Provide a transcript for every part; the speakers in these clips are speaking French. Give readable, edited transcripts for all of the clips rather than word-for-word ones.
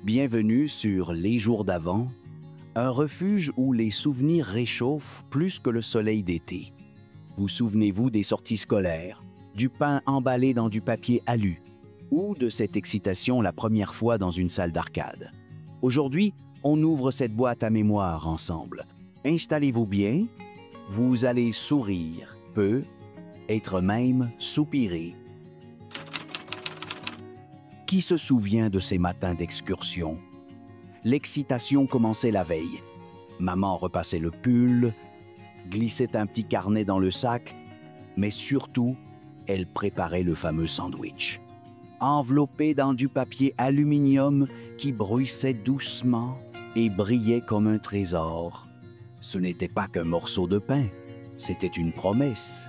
Bienvenue sur Les Jours d'avant, un refuge où les souvenirs réchauffent plus que le soleil d'été. Vous souvenez-vous des sorties scolaires, du pain emballé dans du papier alu, ou de cette excitation la première fois dans une salle d'arcade? Aujourd'hui, on ouvre cette boîte à mémoire ensemble. Installez-vous bien, vous allez sourire peu, être même soupirer. Qui se souvient de ces matins d'excursion? L'excitation commençait la veille. Maman repassait le pull, glissait un petit carnet dans le sac, mais surtout, elle préparait le fameux sandwich. Enveloppé dans du papier aluminium qui bruissait doucement et brillait comme un trésor. Ce n'était pas qu'un morceau de pain, c'était une promesse.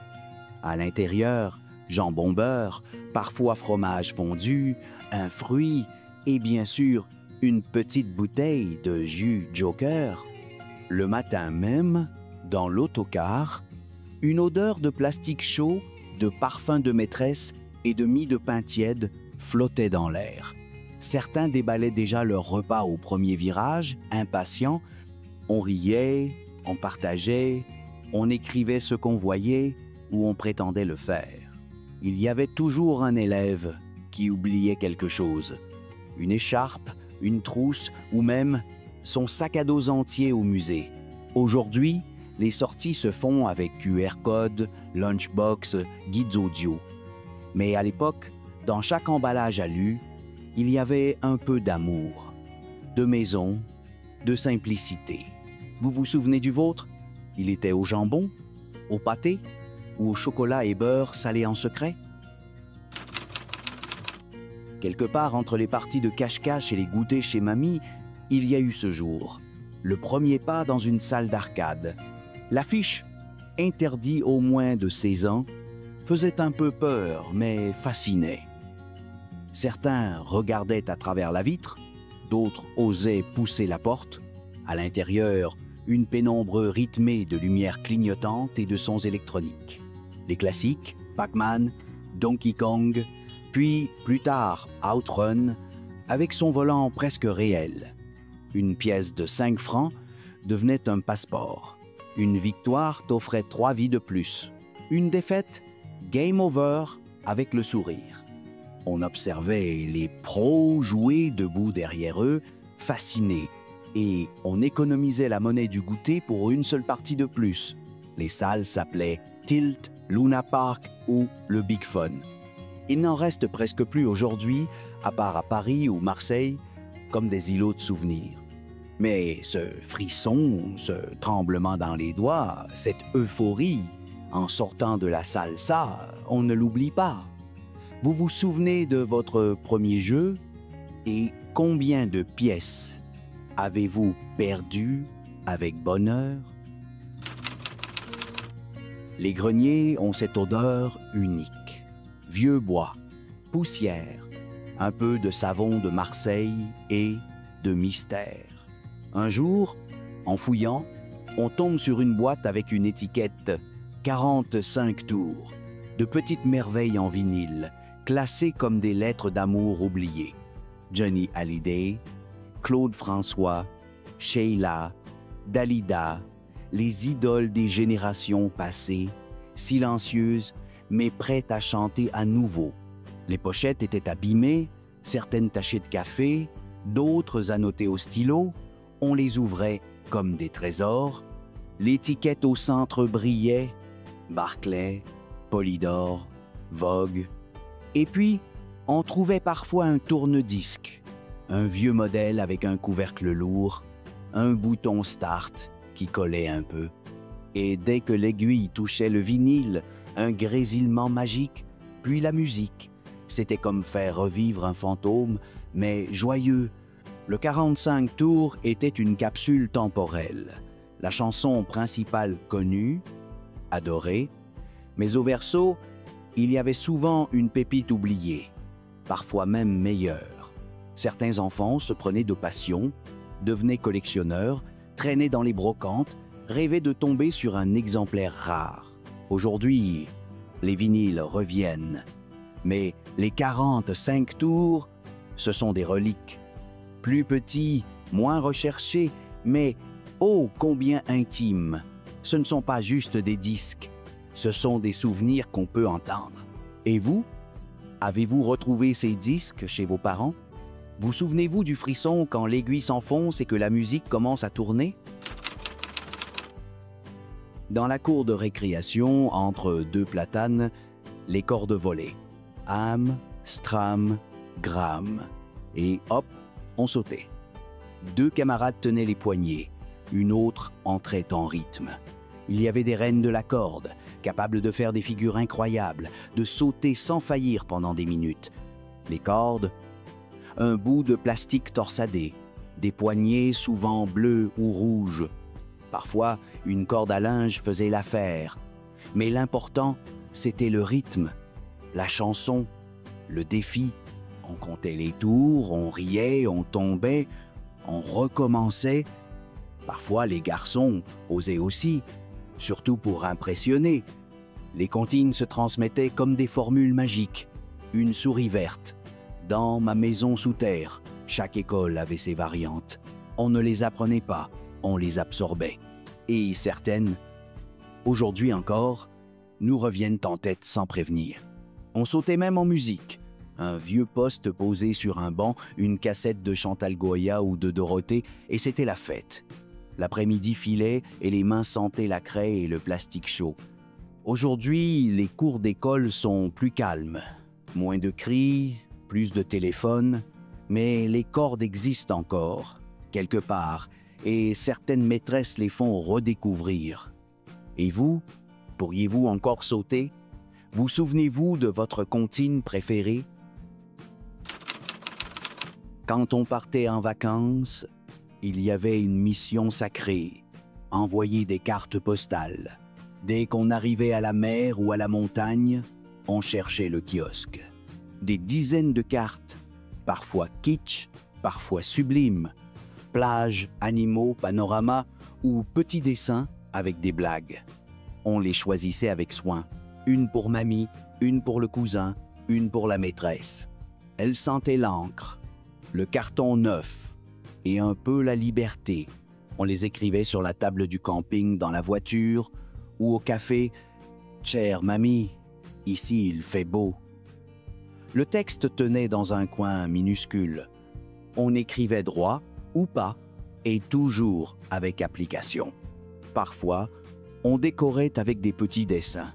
À l'intérieur, jambon beurre, parfois fromage fondu, un fruit et bien sûr une petite bouteille de jus Joker. Le matin même, dans l'autocar, une odeur de plastique chaud, de parfum de maîtresse et de mie de pain tiède flottait dans l'air. Certains déballaient déjà leur repas au premier virage, impatients. On riait, on partageait, on écrivait ce qu'on voyait ou on prétendait le faire. Il y avait toujours un élève qui oubliait quelque chose. Une écharpe, une trousse ou même son sac à dos entier au musée. Aujourd'hui, les sorties se font avec QR code, lunchbox, guides audio. Mais à l'époque, dans chaque emballage alu, il y avait un peu d'amour, de maison, de simplicité. Vous vous souvenez du vôtre? Il était au jambon, au pâté ou au chocolat et beurre salé en secret? Quelque part entre les parties de cache-cache et les goûters chez mamie, il y a eu ce jour. Le premier pas dans une salle d'arcade. L'affiche, interdit aux moins de 16 ans, faisait un peu peur, mais fascinait. Certains regardaient à travers la vitre, d'autres osaient pousser la porte. À l'intérieur, une pénombre rythmée de lumières clignotantes et de sons électroniques. Les classiques, Pac-Man, Donkey Kong, puis plus tard Outrun, avec son volant presque réel. Une pièce de 5 francs devenait un passeport. Une victoire t'offrait 3 vies de plus. Une défaite, game over avec le sourire. On observait les pros jouer debout derrière eux, fascinés, et on économisait la monnaie du goûter pour une seule partie de plus. Les salles s'appelaient Tilt, Luna Park ou le Big Fun. Il n'en reste presque plus aujourd'hui, à part à Paris ou Marseille, comme des îlots de souvenirs. Mais ce frisson, ce tremblement dans les doigts, cette euphorie, en sortant de la salsa, on ne l'oublie pas. Vous vous souvenez de votre premier jeu? Et combien de pièces avez-vous perdu avec bonheur? Les greniers ont cette odeur unique. Vieux bois, poussière, un peu de savon de Marseille et de mystère. Un jour, en fouillant, on tombe sur une boîte avec une étiquette 45 tours, de petites merveilles en vinyle, classées comme des lettres d'amour oubliées. Johnny Hallyday, Claude François, Sheila, Dalida, les idoles des générations passées, silencieuses, mais prêtes à chanter à nouveau. Les pochettes étaient abîmées, certaines tachées de café, d'autres annotées au stylo. On les ouvrait comme des trésors. L'étiquette au centre brillait, Barclay, Polydor, Vogue. Et puis, on trouvait parfois un tourne-disque, un vieux modèle avec un couvercle lourd, un bouton start qui collait un peu. Et dès que l'aiguille touchait le vinyle, un grésillement magique, puis la musique. C'était comme faire revivre un fantôme, mais joyeux. Le 45 tours était une capsule temporelle. La chanson principale connue, adorée, mais au verso, il y avait souvent une pépite oubliée, parfois même meilleure. Certains enfants se prenaient de passion, devenaient collectionneurs, traînaient dans les brocantes, rêvaient de tomber sur un exemplaire rare. Aujourd'hui, les vinyles reviennent, mais les 45 tours, ce sont des reliques. plus petits, moins recherchés, mais ô combien intimes. Ce ne sont pas juste des disques, ce sont des souvenirs qu'on peut entendre. Et vous? Avez-vous retrouvé ces disques chez vos parents? Vous souvenez-vous du frisson quand l'aiguille s'enfonce et que la musique commence à tourner? Dans la cour de récréation, entre deux platanes, les cordes volaient. Am, stram, gram. Et hop, on sautait. Deux camarades tenaient les poignets, une autre entrait en rythme. Il y avait des reines de la corde, capables de faire des figures incroyables, de sauter sans faillir pendant des minutes. Les cordes, un bout de plastique torsadé, des poignets souvent bleus ou rouges. Parfois, une corde à linge faisait l'affaire. Mais l'important, c'était le rythme, la chanson, le défi. On comptait les tours, on riait, on tombait, on recommençait. Parfois, les garçons osaient aussi, surtout pour impressionner. Les comptines se transmettaient comme des formules magiques. Une souris verte. Dans ma maison sous terre, chaque école avait ses variantes. On ne les apprenait pas, on les absorbait. Et certaines, aujourd'hui encore, nous reviennent en tête sans prévenir. On sautait même en musique. Un vieux poste posé sur un banc, une cassette de Chantal Goya ou de Dorothée, et c'était la fête. L'après-midi filait et les mains sentaient la craie et le plastique chaud. Aujourd'hui, les cours d'école sont plus calmes. Moins de cris, plus de téléphones, mais les cordes existent encore, quelque part, et certaines maîtresses les font redécouvrir. Et vous, pourriez-vous encore sauter? Vous souvenez-vous de votre comptine préférée? Quand on partait en vacances, il y avait une mission sacrée, envoyer des cartes postales. Dès qu'on arrivait à la mer ou à la montagne, on cherchait le kiosque. Des dizaines de cartes, parfois kitsch, parfois sublimes, plages, animaux, panoramas ou petits dessins avec des blagues. On les choisissait avec soin, une pour mamie, une pour le cousin, une pour la maîtresse. Elle sentait l'encre, le carton neuf et un peu la liberté. On les écrivait sur la table du camping, dans la voiture ou au café. « Chère mamie, ici il fait beau ». Le texte tenait dans un coin minuscule. On écrivait droit ou pas, et toujours avec application. Parfois, on décorait avec des petits dessins.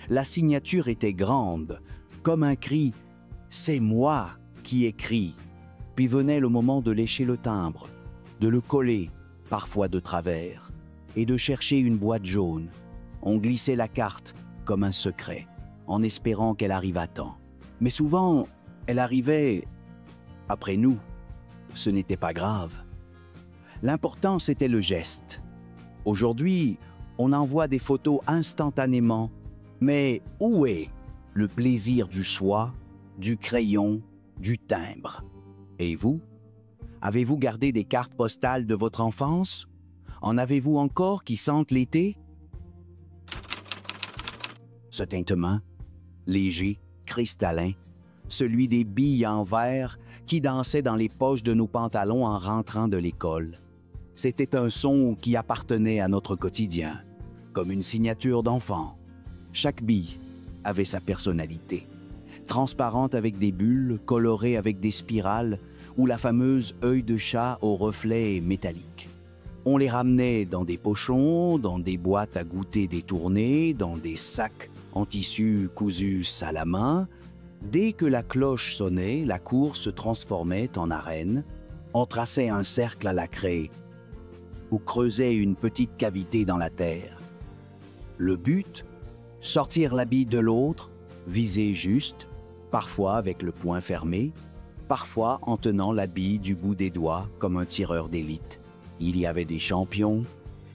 La signature était grande, comme un cri « C'est moi qui écris ». Puis venait le moment de lécher le timbre, de le coller, parfois de travers, et de chercher une boîte jaune. On glissait la carte comme un secret, en espérant qu'elle arrive à temps. Mais souvent, elle arrivait après nous. Ce n'était pas grave. L'important, c'était le geste. Aujourd'hui, on envoie des photos instantanément, mais où est le plaisir du choix, du crayon, du timbre? Et vous? Avez-vous gardé des cartes postales de votre enfance? En avez-vous encore qui sentent l'été? Ce tintement, léger, cristallin, celui des billes en verre qui dansaient dans les poches de nos pantalons en rentrant de l'école. C'était un son qui appartenait à notre quotidien, comme une signature d'enfant. Chaque bille avait sa personnalité, transparente avec des bulles, colorée avec des spirales, ou la fameuse œil de chat aux reflets métalliques. On les ramenait dans des pochons, dans des boîtes à goûter détournées, dans des sacs en tissu cousus à la main. Dès que la cloche sonnait, la cour se transformait en arène. On traçait un cercle à la craie ou creusait une petite cavité dans la terre. Le but, sortir la bille de l'autre, viser juste, parfois avec le poing fermé, parfois en tenant la bille du bout des doigts comme un tireur d'élite. Il y avait des champions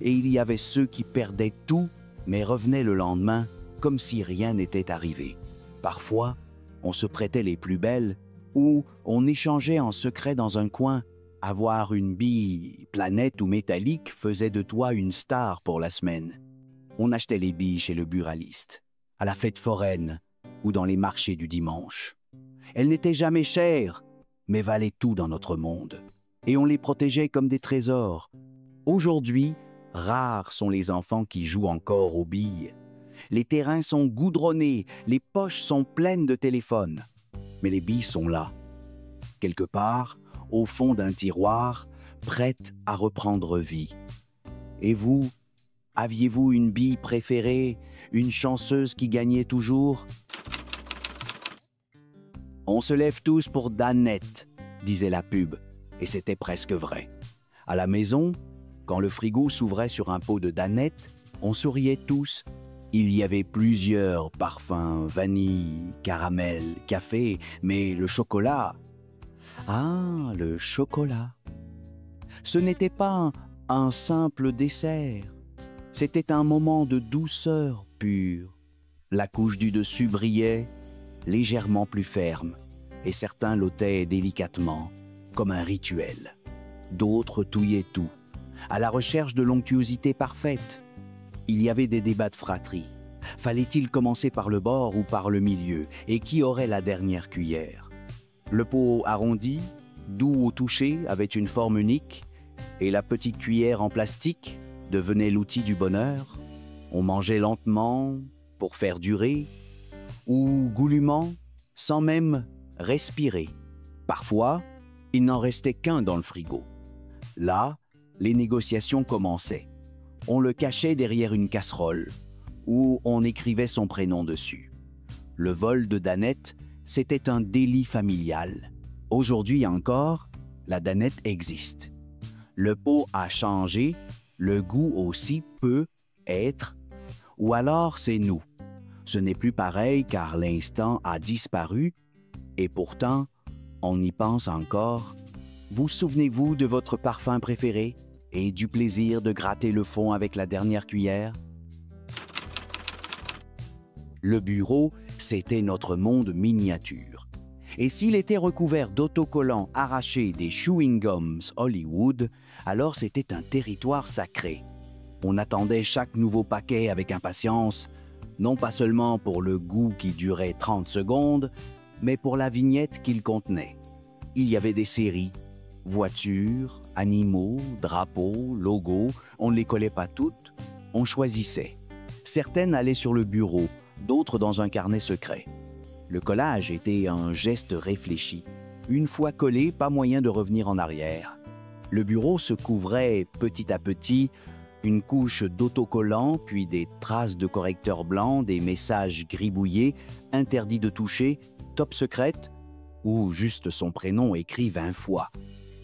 et il y avait ceux qui perdaient tout mais revenaient le lendemain comme si rien n'était arrivé. Parfois, on se prêtait les plus belles ou on échangeait en secret dans un coin. Avoir une bille planète ou métallique faisait de toi une star pour la semaine. On achetait les billes chez le buraliste, à la fête foraine ou dans les marchés du dimanche. Elles n'étaient jamais chères, mais valaient tout dans notre monde. et on les protégeait comme des trésors. Aujourd'hui, rares sont les enfants qui jouent encore aux billes. Les terrains sont goudronnés, les poches sont pleines de téléphones. Mais les billes sont là, quelque part, au fond d'un tiroir, prêtes à reprendre vie. Et vous, aviez-vous une bille préférée, une chanceuse qui gagnait toujours? On se lève tous pour Danette, disait la pub, et c'était presque vrai. À la maison, quand le frigo s'ouvrait sur un pot de Danette, on souriait tous. Il y avait plusieurs parfums, vanille, caramel, café, mais le chocolat... Ah, le chocolat. Ce n'était pas un simple dessert. C'était un moment de douceur pure. La couche du dessus brillait, légèrement plus ferme, et certains l'ôtaient délicatement, comme un rituel. D'autres touillaient tout, à la recherche de l'onctuosité parfaite. Il y avait des débats de fratrie. Fallait-il commencer par le bord ou par le milieu, et qui aurait la dernière cuillère? Le pot arrondi, doux au toucher, avait une forme unique, et la petite cuillère en plastique devenait l'outil du bonheur. On mangeait lentement, pour faire durer, ou goulûment, sans même respirer. Parfois, il n'en restait qu'un dans le frigo. Là, les négociations commençaient. On le cachait derrière une casserole, où on écrivait son prénom dessus. Le vol de Danette, c'était un délit familial. Aujourd'hui encore, la Danette existe. Le pot a changé, le goût aussi peut être, ou alors c'est nous. Ce n'est plus pareil car l'instant a disparu, et pourtant, on y pense encore. Vous souvenez-vous de votre parfum préféré et du plaisir de gratter le fond avec la dernière cuillère? Le bureau, c'était notre monde miniature. Et s'il était recouvert d'autocollants arrachés des chewing gums Hollywood, alors c'était un territoire sacré. On attendait chaque nouveau paquet avec impatience, non pas seulement pour le goût qui durait 30 secondes, mais pour la vignette qu'il contenait. Il y avait des séries, voitures, animaux, drapeaux, logos, on ne les collait pas toutes, on choisissait. Certaines allaient sur le bureau, d'autres dans un carnet secret. Le collage était un geste réfléchi. Une fois collé, pas moyen de revenir en arrière. Le bureau se couvrait petit à petit, une couche d'autocollants, puis des traces de correcteur blanc, des messages gribouillés, interdits de toucher, top secrète, ou juste son prénom écrit 20 fois.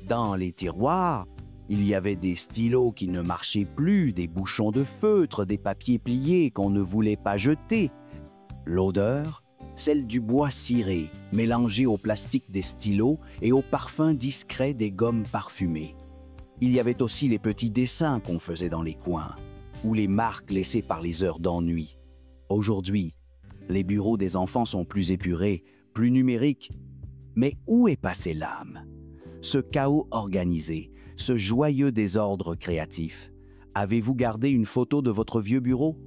Dans les tiroirs, il y avait des stylos qui ne marchaient plus, des bouchons de feutre, des papiers pliés qu'on ne voulait pas jeter. L'odeur, celle du bois ciré, mélangé au plastique des stylos et au parfum discret des gommes parfumées. Il y avait aussi les petits dessins qu'on faisait dans les coins, ou les marques laissées par les heures d'ennui. Aujourd'hui, les bureaux des enfants sont plus épurés, plus numériques. Mais où est passée l'âme? Ce chaos organisé, ce joyeux désordre créatif. Avez-vous gardé une photo de votre vieux bureau?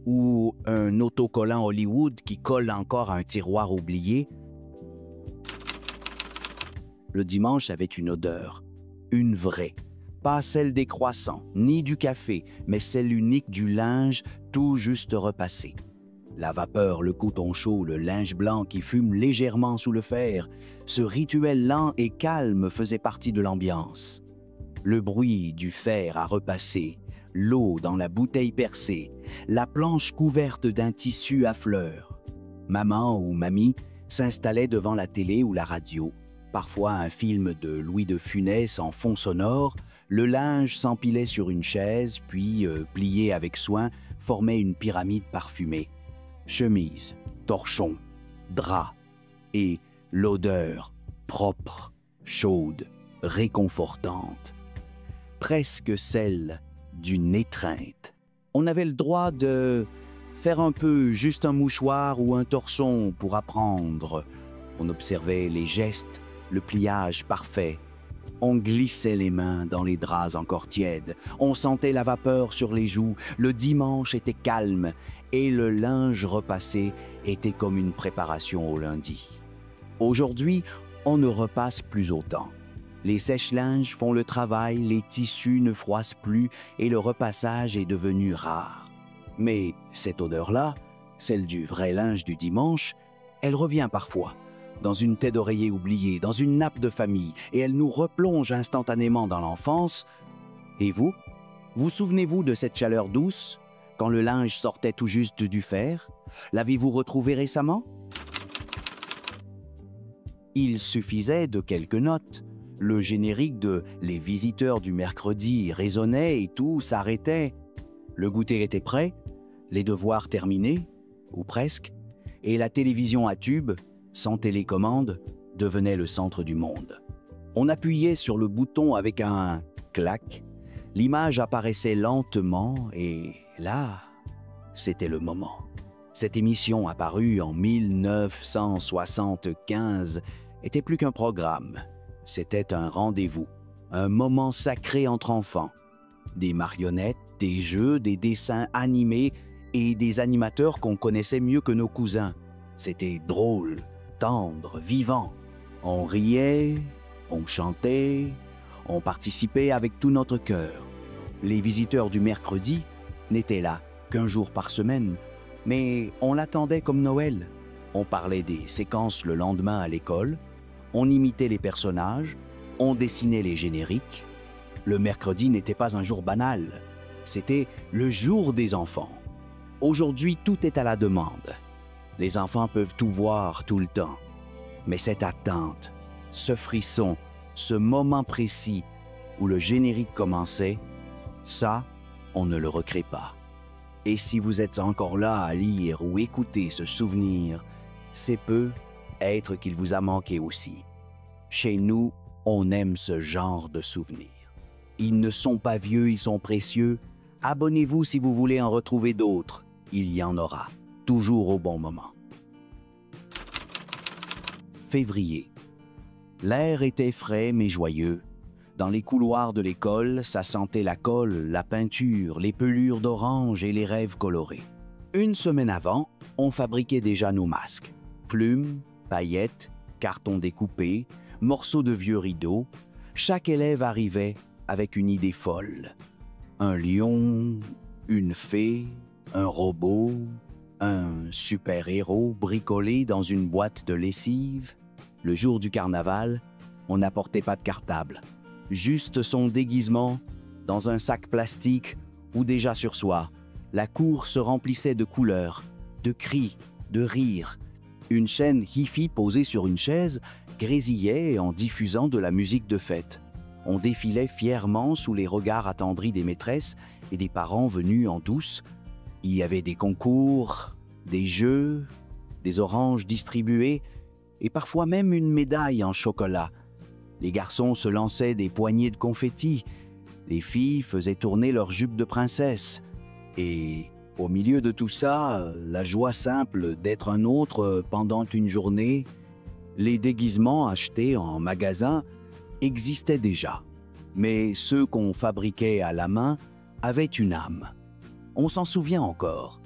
Ou un autocollant Hollywood qui colle encore à un tiroir oublié? Le dimanche avait une odeur, une vraie. Pas celle des croissants, ni du café, mais celle unique du linge tout juste repassé. La vapeur, le coton chaud, le linge blanc qui fume légèrement sous le fer, ce rituel lent et calme faisait partie de l'ambiance. Le bruit du fer à repasser, l'eau dans la bouteille percée, la planche couverte d'un tissu à fleurs. Maman ou mamie s'installait devant la télé ou la radio, parfois un film de Louis de Funès en fond sonore, le linge s'empilait sur une chaise, puis, plié avec soin, formait une pyramide parfumée. Chemise, torchon, drap et l'odeur propre, chaude, réconfortante, presque celle d'une étreinte. On avait le droit de faire un peu juste un mouchoir ou un torchon pour apprendre. On observait les gestes, le pliage parfait. On glissait les mains dans les draps encore tièdes. On sentait la vapeur sur les joues. Le dimanche était calme et le linge repassé était comme une préparation au lundi. Aujourd'hui, on ne repasse plus autant. Les sèche-linges font le travail, les tissus ne froissent plus et le repassage est devenu rare. Mais cette odeur-là, celle du vrai linge du dimanche, elle revient parfois, dans une tête d'oreiller oubliée, dans une nappe de famille, et elle nous replonge instantanément dans l'enfance. Et vous? Vous souvenez-vous de cette chaleur douce, quand le linge sortait tout juste du fer? L'avez-vous retrouvé récemment? Il suffisait de quelques notes. Le générique de « Les visiteurs du mercredi » résonnait et tout s'arrêtait. Le goûter était prêt, les devoirs terminés, ou presque, et la télévision à tube, sans télécommande, devenait le centre du monde. On appuyait sur le bouton avec un clac, l'image apparaissait lentement et là, c'était le moment. Cette émission apparue en 1975 était plus qu'un programme. C'était un rendez-vous, un moment sacré entre enfants. Des marionnettes, des jeux, des dessins animés et des animateurs qu'on connaissait mieux que nos cousins. C'était drôle, tendre, vivant. On riait, on chantait, on participait avec tout notre cœur. Les visiteurs du mercredi n'étaient là qu'un jour par semaine, mais on l'attendait comme Noël. On parlait des séquences le lendemain à l'école, on imitait les personnages, on dessinait les génériques. Le mercredi n'était pas un jour banal, c'était le jour des enfants. Aujourd'hui, tout est à la demande. Les enfants peuvent tout voir tout le temps. Mais cette attente, ce frisson, ce moment précis où le générique commençait, ça, on ne le recrée pas. Et si vous êtes encore là à lire ou écouter ce souvenir, c'est peu être qu'il vous a manqué aussi. Chez nous, on aime ce genre de souvenirs. Ils ne sont pas vieux, ils sont précieux. Abonnez-vous si vous voulez en retrouver d'autres. Il y en aura, toujours au bon moment. Février. L'air était frais mais joyeux. Dans les couloirs de l'école, ça sentait la colle, la peinture, les pelures d'orange et les rêves colorés. Une semaine avant, on fabriquait déjà nos masques. Plumes, paillettes, cartons découpés, morceaux de vieux rideaux. Chaque élève arrivait avec une idée folle. Un lion, une fée, un robot, un super-héros bricolé dans une boîte de lessive. Le jour du carnaval, on n'apportait pas de cartable. Juste son déguisement dans un sac plastique ou déjà sur soi. La cour se remplissait de couleurs, de cris, de rires. Une chaîne hi-fi posée sur une chaise grésillait en diffusant de la musique de fête. On défilait fièrement sous les regards attendris des maîtresses et des parents venus en douce. Il y avait des concours, des jeux, des oranges distribuées et parfois même une médaille en chocolat. Les garçons se lançaient des poignées de confettis, les filles faisaient tourner leurs jupes de princesse. Et au milieu de tout ça, la joie simple d'être un autre pendant une journée, les déguisements achetés en magasin existaient déjà. Mais ceux qu'on fabriquait à la main avaient une âme. On s'en souvient encore.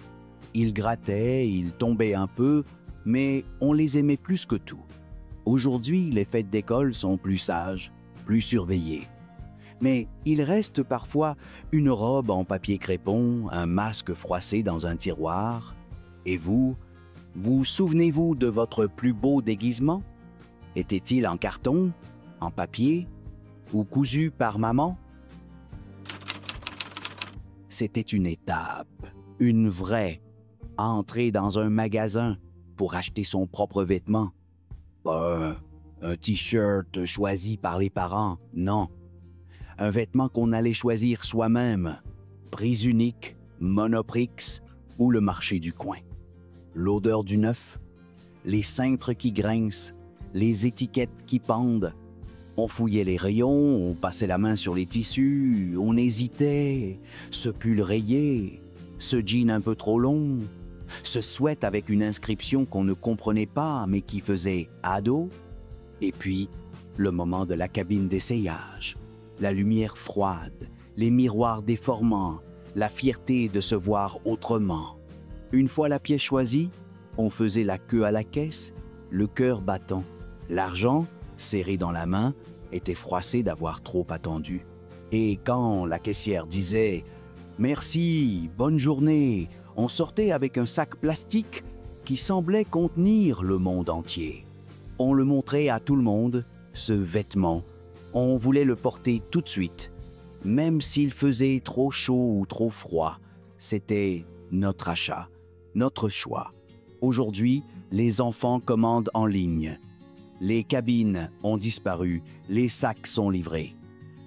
Ils grattaient, ils tombaient un peu, mais on les aimait plus que tout. Aujourd'hui, les fêtes d'école sont plus sages, plus surveillées. Mais il reste parfois une robe en papier crépon, un masque froissé dans un tiroir. Et vous souvenez-vous de votre plus beau déguisement? Était-il en carton, en papier ou cousu par maman? C'était une étape, une vraie, entrer dans un magasin pour acheter son propre vêtement. Pas un t-shirt choisi par les parents, non. Un vêtement qu'on allait choisir soi-même, prise unique, Monoprix ou le marché du coin. L'odeur du neuf, les cintres qui grincent, les étiquettes qui pendent. On fouillait les rayons, on passait la main sur les tissus, on hésitait. Ce pull rayé, ce jean un peu trop long, ce sweat avec une inscription qu'on ne comprenait pas mais qui faisait ado. Et puis, le moment de la cabine d'essayage, la lumière froide, les miroirs déformants, la fierté de se voir autrement. Une fois la pièce choisie, on faisait la queue à la caisse, le cœur battant, l'argent serré dans la main étaient froissés d'avoir trop attendu. Et quand la caissière disait « Merci, bonne journée », on sortait avec un sac plastique qui semblait contenir le monde entier. On le montrait à tout le monde, ce vêtement. On voulait le porter tout de suite. Même s'il faisait trop chaud ou trop froid, c'était notre achat, notre choix. Aujourd'hui, les enfants commandent en ligne. Les cabines ont disparu, les sacs sont livrés.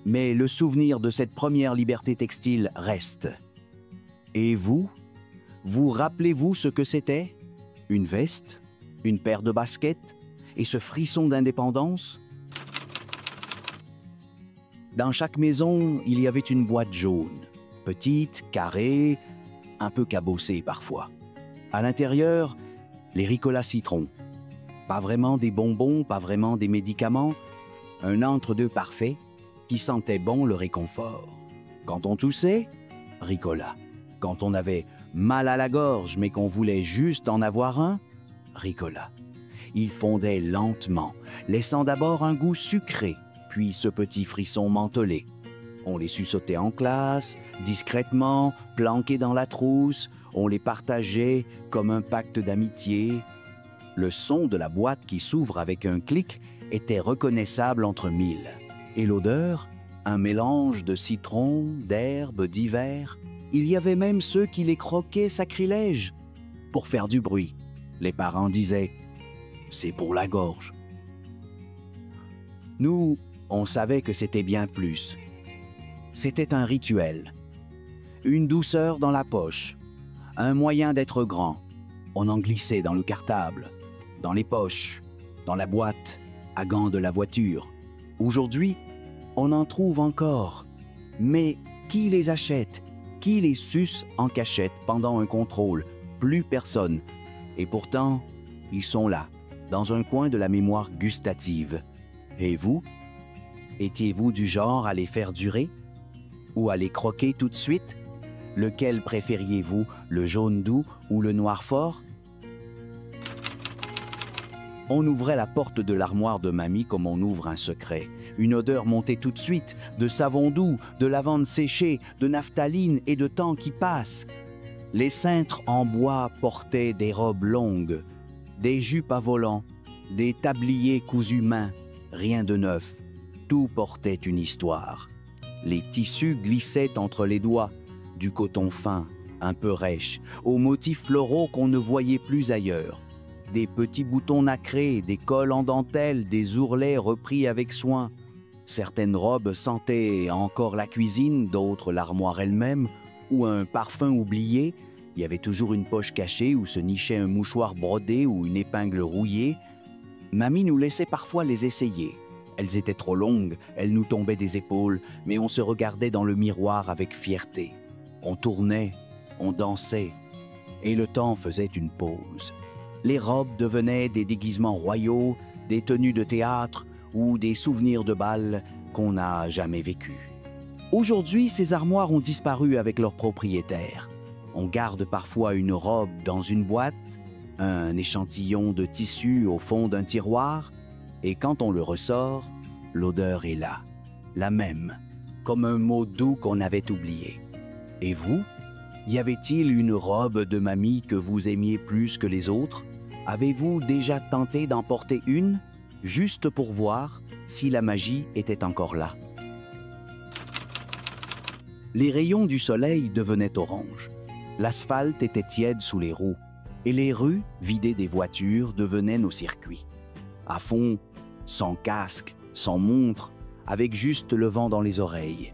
Mais le souvenir de cette première liberté textile reste. Et vous? Vous rappelez-vous ce que c'était? Une veste? Une paire de baskets? Et ce frisson d'indépendance? Dans chaque maison, il y avait une boîte jaune, petite, carrée, un peu cabossée parfois. À l'intérieur, les Ricola citron. Pas vraiment des bonbons, pas vraiment des médicaments, un entre-deux parfait qui sentait bon le réconfort. Quand on toussait, Ricola. Quand on avait mal à la gorge mais qu'on voulait juste en avoir un, Ricola. Il fondait lentement, laissant d'abord un goût sucré, puis ce petit frisson mentholé. On les suçotait en classe, discrètement, planqués dans la trousse, on les partageait comme un pacte d'amitié. Le son de la boîte qui s'ouvre avec un clic était reconnaissable entre mille. Et l'odeur, un mélange de citron, d'herbes, d'hiver. Il y avait même ceux qui les croquaient sacrilèges pour faire du bruit. Les parents disaient « c'est pour la gorge ». Nous, on savait que c'était bien plus. C'était un rituel, une douceur dans la poche, un moyen d'être grand. On en glissait dans le cartable, dans les poches, dans la boîte à gants de la voiture. Aujourd'hui, on en trouve encore. Mais qui les achète? Qui les suce en cachette pendant un contrôle? Plus personne. Et pourtant, ils sont là, dans un coin de la mémoire gustative. Et vous? Étiez-vous du genre à les faire durer? Ou à les croquer tout de suite? Lequel préfériez-vous, le jaune doux ou le noir fort? On ouvrait la porte de l'armoire de mamie comme on ouvre un secret. Une odeur montait tout de suite, de savon doux, de lavande séchée, de naphtaline et de temps qui passe. Les cintres en bois portaient des robes longues, des jupes à volants, des tabliers cousus main, rien de neuf. Tout portait une histoire. Les tissus glissaient entre les doigts, du coton fin, un peu rêche, aux motifs floraux qu'on ne voyait plus ailleurs. Des petits boutons nacrés, des cols en dentelle, des ourlets repris avec soin. Certaines robes sentaient encore la cuisine, d'autres l'armoire elle-même, ou un parfum oublié. Il y avait toujours une poche cachée où se nichait un mouchoir brodé ou une épingle rouillée. Mamie nous laissait parfois les essayer. Elles étaient trop longues, elles nous tombaient des épaules, mais on se regardait dans le miroir avec fierté. On tournait, on dansait, et le temps faisait une pause. Les robes devenaient des déguisements royaux, des tenues de théâtre ou des souvenirs de bal qu'on n'a jamais vécus. Aujourd'hui, ces armoires ont disparu avec leurs propriétaires. On garde parfois une robe dans une boîte, un échantillon de tissu au fond d'un tiroir, et quand on le ressort, l'odeur est là, la même, comme un mot doux qu'on avait oublié. Et vous, y avait-il une robe de mamie que vous aimiez plus que les autres? Avez-vous déjà tenté d'en porter une, juste pour voir si la magie était encore là? Les rayons du soleil devenaient orange. L'asphalte était tiède sous les roues, et les rues, vidées des voitures, devenaient nos circuits. À fond, sans casque, sans montre, avec juste le vent dans les oreilles.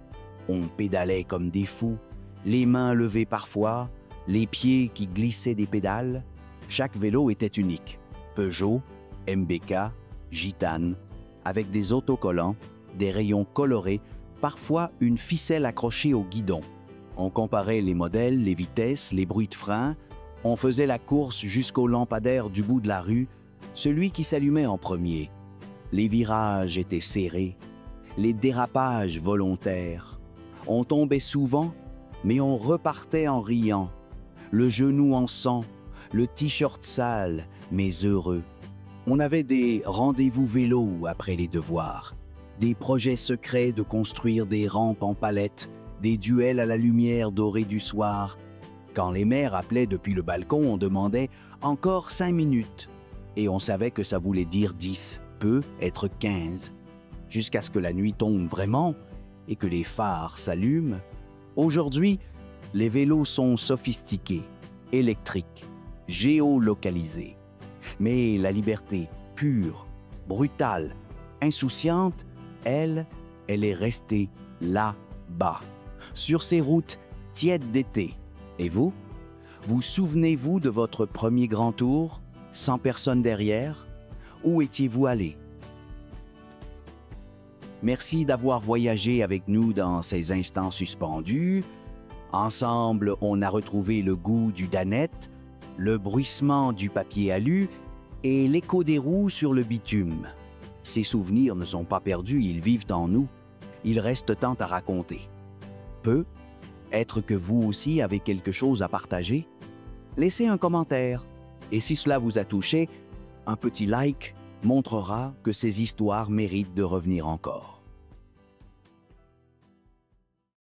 On pédalait comme des fous, les mains levées parfois, les pieds qui glissaient des pédales. Chaque vélo était unique. Peugeot, MBK, Gitane, avec des autocollants, des rayons colorés, parfois une ficelle accrochée au guidon. On comparait les modèles, les vitesses, les bruits de frein. On faisait la course jusqu'au lampadaire du bout de la rue, celui qui s'allumait en premier. Les virages étaient serrés, les dérapages volontaires. On tombait souvent, mais on repartait en riant, le genou en sang, le t-shirt sale, mais heureux. On avait des rendez-vous vélo après les devoirs. des projets secrets de construire des rampes en palettes, des duels à la lumière dorée du soir. Quand les mères appelaient depuis le balcon, on demandait « encore 5 minutes » et on savait que ça voulait dire 10, peut être 15. Jusqu'à ce que la nuit tombe vraiment et que les phares s'allument. Aujourd'hui, les vélos sont sophistiqués, électriques, géolocalisés. Mais la liberté pure, brutale, insouciante, elle est restée là-bas, sur ces routes tièdes d'été. Et vous? Vous souvenez-vous de votre premier grand tour, sans personne derrière? Où étiez-vous allé? Merci d'avoir voyagé avec nous dans ces instants suspendus. Ensemble, on a retrouvé le goût du danette, le bruissement du papier alu et l'écho des roues sur le bitume. Ces souvenirs ne sont pas perdus, ils vivent en nous. Il reste tant à raconter. Peut-être que vous aussi avez quelque chose à partager? Laissez un commentaire. Et si cela vous a touché, un petit like montrera que ces histoires méritent de revenir encore.